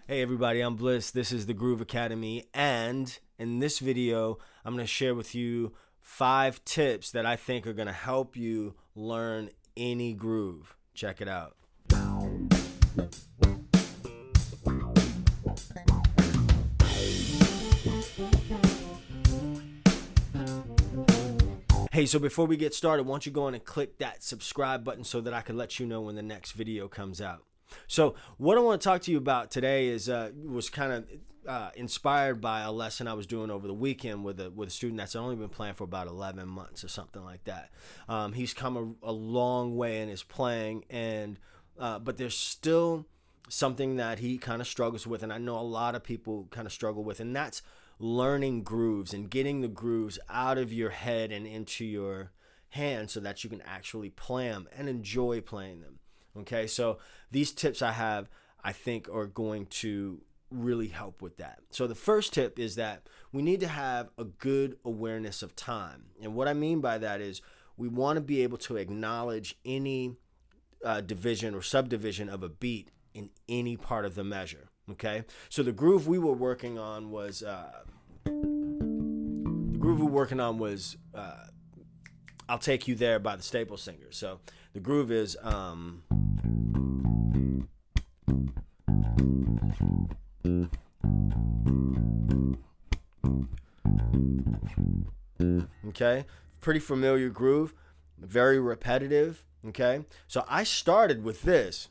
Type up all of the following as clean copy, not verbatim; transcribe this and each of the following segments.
Hey everybody, I'm Bliss. This is the Groove Academy, and in this video, I'm going to share with you 5 tips that I think are going to help you learn any groove. Check it out. Hey, so before we get started, why don't you go on and click that subscribe button so that I can let you know when the next video comes out. So what I want to talk to you about today is was kind of inspired by a lesson I was doing over the weekend with a student that's only been playing for about 11 months or something like that. He's come a long way in his playing, and but there's still something that he kind of struggles with, and I know a lot of people kind of struggle with, and that's learning grooves and getting the grooves out of your head and into your hand so that you can actually play them and enjoy playing them. Okay, so these tips I have, I think, are going to really help with that. So the first tip is that we need to have a good awareness of time. And what I mean by that is we want to be able to acknowledge any division or subdivision of a beat in any part of the measure. Okay, so the groove we were working on was I'll Take You There by the Staple Singers. So the groove is okay, pretty familiar groove, very repetitive. Okay, so I started with this.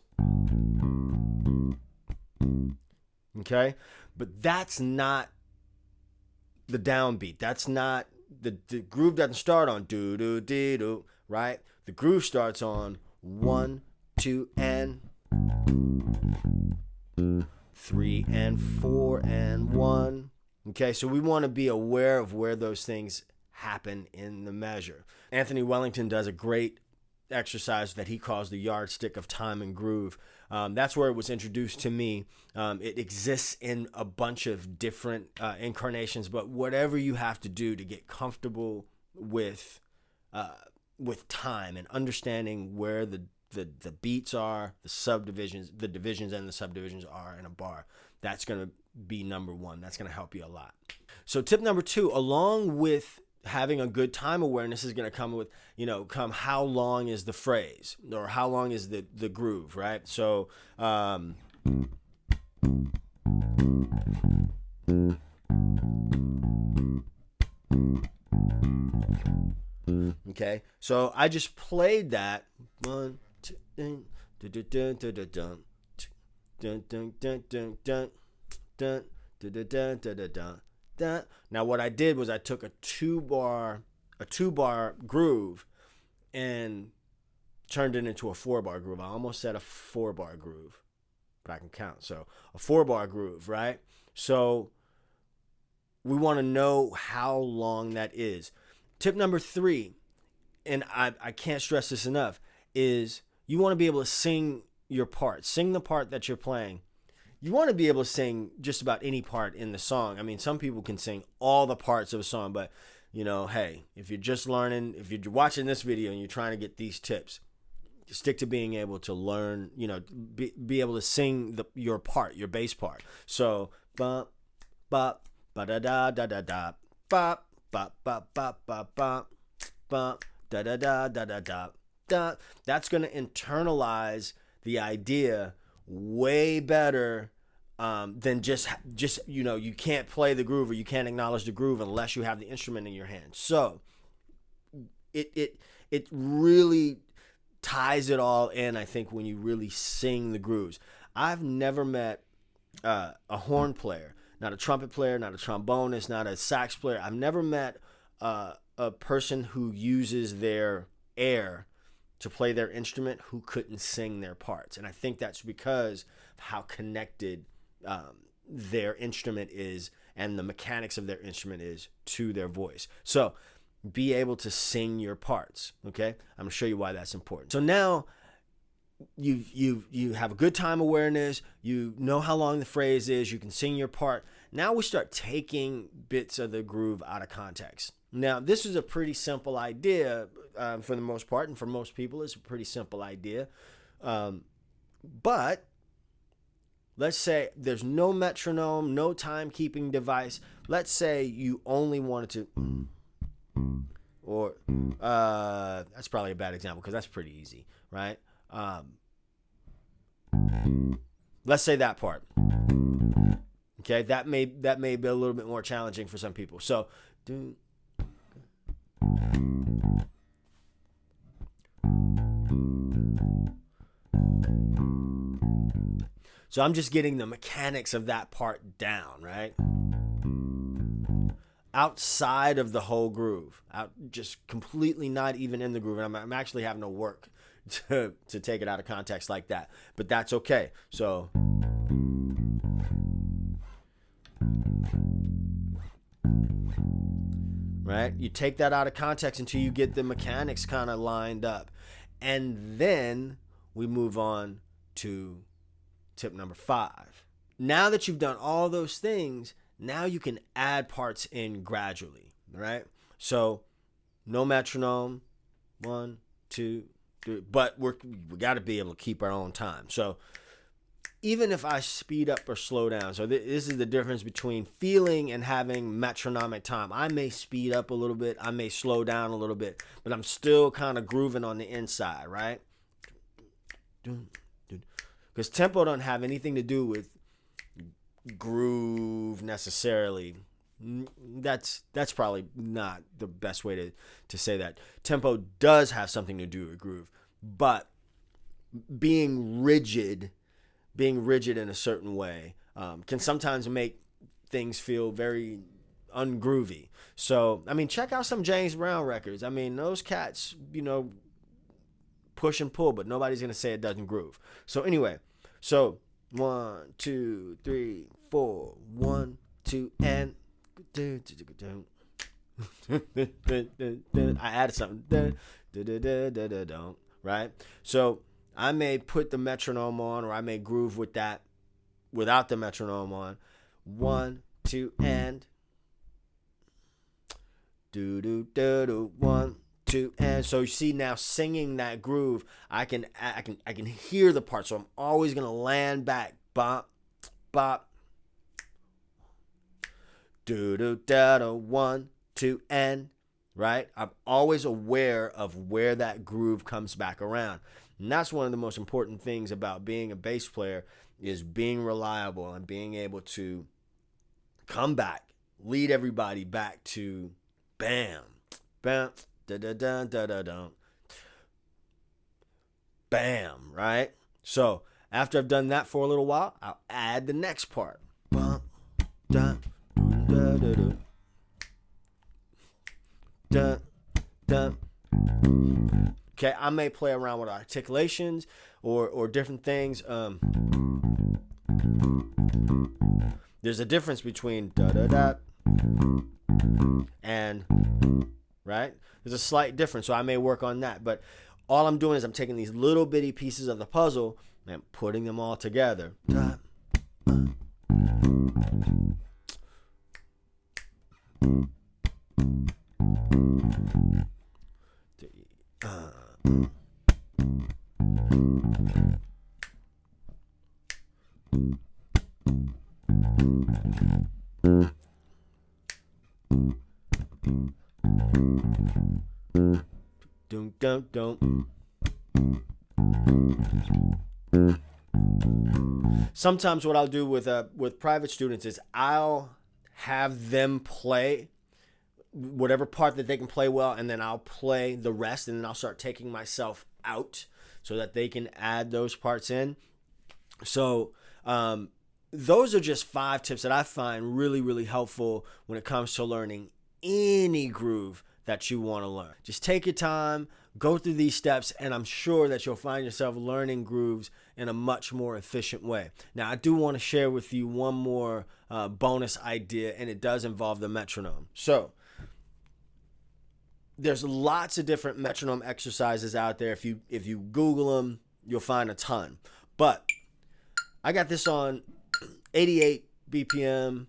Okay, but that's not the downbeat. That's not the groove doesn't start on do do dee do, right? The groove starts on 1, 2, and 3 and 4 and 1. Okay, so we want to be aware of where those things happen in the measure. Anthony Wellington does a great exercise that he calls the yardstick of time and groove. That's where it was introduced to me. It exists in a bunch of different incarnations, but whatever you have to do to get comfortable with time and understanding where the beats are, the divisions and the subdivisions are in a bar, that's going to be number one. That's going to help you a lot. So tip number 2, along with having a good time awareness, is going to come with, how long is the phrase or how long is the groove, right? So, okay, so I just played that 1, 2, dun, dun, dun, dun, dun, dun, dun, dun, dun, dun, dun, dun, dun, dun, dun, dun. Now what I did was I took a two bar groove and turned it into a 4-bar groove. I almost said a 4-bar groove, but I can count. So a 4-bar groove, right? So we want to know how long that is. Tip number 3, and I can't stress this enough, is you want to be able to sing your part. Sing the part that you're playing. You want to be able to sing just about any part in the song. I mean, some people can sing all the parts of a song, but, hey, if you're just learning, if you're watching this video and you're trying to get these tips, stick to being able to learn, be able to sing your part, your bass part. So, bop, bop, ba-da-da-da-da-da, bop, bop, bop, bop, bop, bop, bop, da-da-da-da-da-da, da. That's going to internalize the idea way better than just you can't play the groove or you can't acknowledge the groove unless you have the instrument in your hand. So it really ties it all in, I think, when you really sing the grooves. I've never met a horn player, not a trumpet player, not a trombonist, not a sax player. I've never met a person who uses their air to play their instrument who couldn't sing their parts. And I think that's because of how connected their instrument is and the mechanics of their instrument is to their voice. So be able to sing your parts, okay? I'm gonna show you why that's important. So now you have a good time awareness, you know how long the phrase is, you can sing your part. Now we start taking bits of the groove out of context. Now, this is a pretty simple idea for the most part, and for most people, it's a pretty simple idea. But let's say there's no metronome, no timekeeping device. Let's say you only wanted to, or that's probably a bad example because that's pretty easy, right? Let's say that part. Okay, that may be a little bit more challenging for some people. So, I'm just getting the mechanics of that part down, right? Outside of the whole groove, just completely not even in the groove. And I'm actually having to work to take it out of context like that, but that's okay. So, right, you take that out of context until you get the mechanics kind of lined up, and then we move on to tip number 5. Now that you've done all those things, now you can add parts in gradually, right? So no metronome, 1, 2, 3, but we got to be able to keep our own time. So even if I speed up or slow down, so this is the difference between feeling and having metronomic time. I may speed up a little bit, I may slow down a little bit, but I'm still kind of grooving on the inside, right? Because tempo don't have anything to do with groove necessarily. That's probably not the best way to say that. Tempo does have something to do with groove, but being rigid in a certain way can sometimes make things feel very ungroovy. So, I mean, check out some James Brown records. I mean, those cats, push and pull, but nobody's going to say it doesn't groove. So anyway, 1, 2, 3, 4, 1, 2, and I added something, right? So I may put the metronome on, or I may groove with that without the metronome on. 1, 2, and 1, 2, and so you see now singing that groove, I can hear the part, so I'm always gonna land back, bop, bop, 1, 2, and right. I'm always aware of where that groove comes back around, and that's one of the most important things about being a bass player is being reliable and being able to come back, lead everybody back to bam, bam. Da da da da da da. Bam, right? So after I've done that for a little while, I'll add the next part. Bum, da, da, da, da. Da, da. Okay, I may play around with articulations or different things. There's a difference between da da da and right. There's a slight difference, so I may work on that. But all I'm doing is I'm taking these little bitty pieces of the puzzle and putting them all together. Don't. Sometimes what I'll do with private students is I'll have them play whatever part that they can play well, and then I'll play the rest, and then I'll start taking myself out so that they can add those parts in. So those are just 5 tips that I find really, really helpful when it comes to learning any groove that you want to learn. Just take your time, go through these steps, and I'm sure that you'll find yourself learning grooves in a much more efficient way. Now, I do want to share with you one more bonus idea, and it does involve the metronome. So there's lots of different metronome exercises out there. If you Google them, you'll find a ton. But I got this on 88 BPM,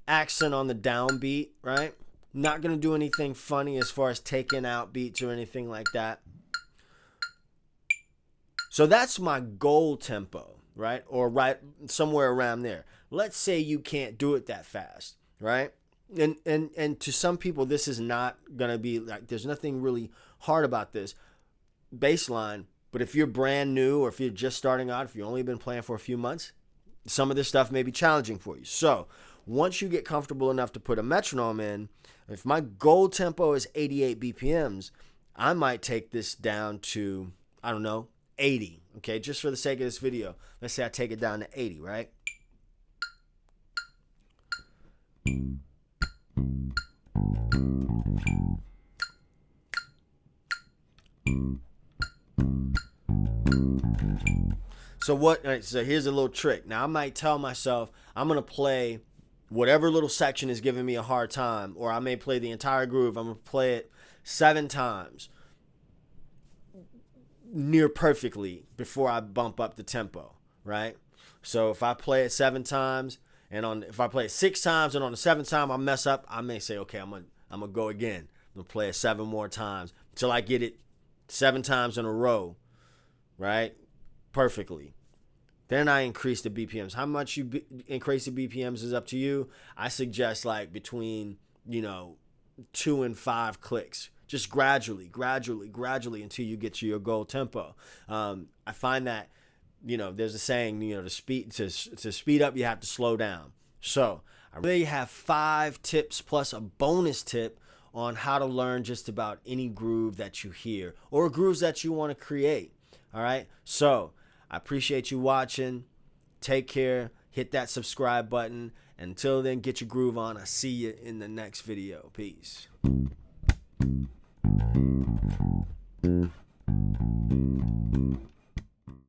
accent on the downbeat, right? Not going to do anything funny as far as taking out beats or anything like that. So that's my goal tempo. right? Or right somewhere around there. Let's say you can't do it that fast, right? And to some people, this is not gonna be like, there's nothing really hard about this bass line. But if you're brand new, or if you're just starting out, if you've only been playing for a few months, some of this stuff may be challenging for you. So once you get comfortable enough to put a metronome in, if my goal tempo is 88 BPMs, I might take this down to, I don't know, 80. Okay, just for the sake of this video, let's say I take it down to 80, right? So here's a little trick. Now I might tell myself I'm gonna play whatever little section is giving me a hard time, or I may play the entire groove. I'm gonna play it 7 times near perfectly before I bump up the tempo, right? So if I play it 7 times, and if I play it 6 times, and on the 7th time I mess up, I may say, okay, I'm gonna go again. I'm gonna play it 7 more times until I get it 7 times in a row, right? Perfectly. Then I increase the BPMs. How much you increase the BPMs is up to you. I suggest like between 2 and 5 clicks, just gradually until you get to your goal tempo. I find that there's a saying, to speed up you have to slow down. So I really have 5 tips plus a bonus tip on how to learn just about any groove that you hear or grooves that you want to create. All right, so I appreciate you watching. Take care. Hit that subscribe button. Until then, get your groove on. I'll see you in the next video. Peace.